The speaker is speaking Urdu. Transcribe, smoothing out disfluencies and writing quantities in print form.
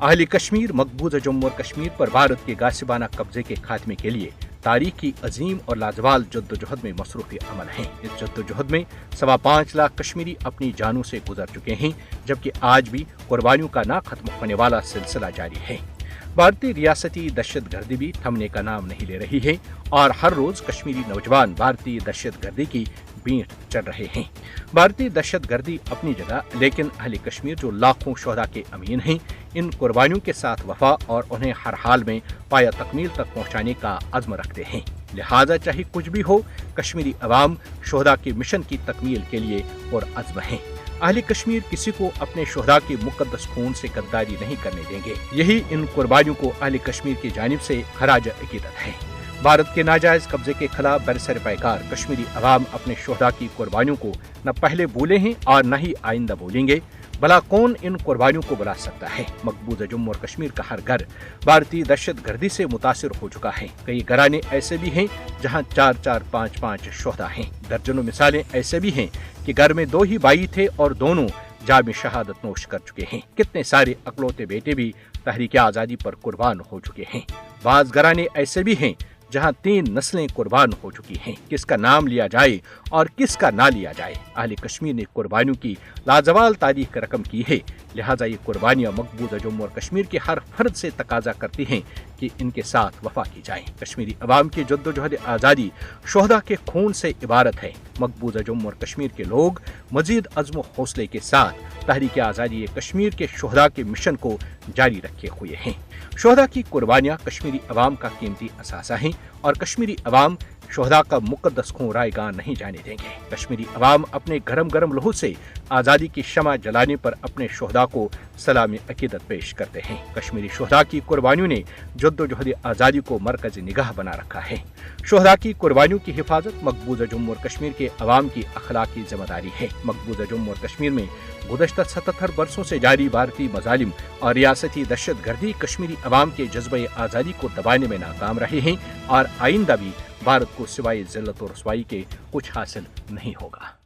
اہل کشمیر مقبوضہ جموں اور کشمیر پر بھارت کے غاصبانہ قبضے کے خاتمے کے لیے تاریخ کی عظیم اور لازوال جدوجہد میں مصروف عمل ہیں۔ اس جدوجہد میں 5.25 لاکھ کشمیری اپنی جانوں سے گزر چکے ہیں، جبکہ آج بھی قربانیوں کا نہ ختم ہونے والا سلسلہ جاری ہے۔ بھارتی ریاستی دہشت گردی بھی تھمنے کا نام نہیں لے رہی ہے اور ہر روز کشمیری نوجوان بھارتی دہشت گردی کی بینٹ چڑھ رہے ہیں۔ بھارتی دہشت گردی اپنی جگہ، لیکن اہل کشمیر جو لاکھوں شہداء کے امین ہیں، ان قربانیوں کے ساتھ وفا اور انہیں ہر حال میں پایہ تکمیل تک پہنچانے کا عزم رکھتے ہیں۔ لہٰذا چاہے کچھ بھی ہو، کشمیری عوام شہداء کے مشن کی تکمیل کے لیے پرعزم ہیں۔ اہل کشمیر کسی کو اپنے شہداء کے مقدس خون سے غداری نہیں کرنے دیں گے۔ یہی ان قربانیوں کو اہل کشمیر کی جانب سے خراج عقیدت ہے۔ بھارت کے ناجائز قبضے کے خلاف برسر پیکار کشمیری عوام اپنے شہداء کی قربانیوں کو نہ پہلے بھولے ہیں اور نہ ہی آئندہ بھولیں گے۔ بھلا کون ان قربانیوں کو بھلا سکتا ہے؟ مقبوضہ جموں اور کشمیر کا ہر گھر بھارتی دہشت گردی سے متاثر ہو چکا ہے۔ کئی گھرانے ایسے بھی ہیں جہاں 4 5 شہداء ہیں۔ درجنوں مثالیں ایسے بھی ہیں کہ گھر میں 2 ہی بھائی تھے اور دونوں جام شہادت نوش کر چکے ہیں۔ کتنے سارے اکلوتے بیٹے بھی تحریک آزادی پر قربان ہو چکے ہیں۔ بعض گھرانے ایسے بھی ہیں جہاں 3 نسلیں قربان ہو چکی ہیں۔ کس کا نام لیا جائے اور کس کا نہ لیا جائے؟ اہل کشمیر نے قربانیوں کی لازوال تاریخ رقم کی ہے، لہٰذا یہ قربانیاں مقبوضہ جموں اور کشمیر کے ہر فرد سے تقاضا کرتی ہیں کہ ان کے ساتھ وفا کی جائے۔ کشمیری عوام کی جدوجہد آزادی شہداء کے خون سے عبارت ہے۔ مقبوضہ جموں اور کشمیر کے لوگ مزید عزم و حوصلے کے ساتھ تحریک آزادی کشمیر کے شہداء کے مشن کو جاری رکھے ہوئے ہیں۔ شہداء کی قربانیاں کشمیری عوام کا قیمتی اثاثہ ہیں اور کشمیری عوام شہداء کا مقدس خون رائے گاں نہیں جانے دیں گے۔ کشمیری عوام اپنے گرم گرم لہو سے آزادی کی شمع جلانے پر اپنے شہداء کو سلام عقیدت پیش کرتے ہیں۔ کشمیری شہداء کی قربانیوں نے جدوجہد آزادی کو مرکز نگاہ بنا رکھا ہے۔ شہداء کی قربانیوں کی حفاظت مقبوضہ جموں اور کشمیر کے عوام کی اخلاقی ذمہ داری ہے۔ مقبوضہ جموں اور کشمیر میں گزشتہ 77 برسوں سے جاری بھارتی مظالم اور ریاستی دہشت گردی کشمیری عوام کے جذبہ آزادی کو دبانے میں ناکام رہے ہیں اور آئندہ بھی بھارت کو سوائے ذلت و رسوائی کے کچھ حاصل نہیں ہوگا۔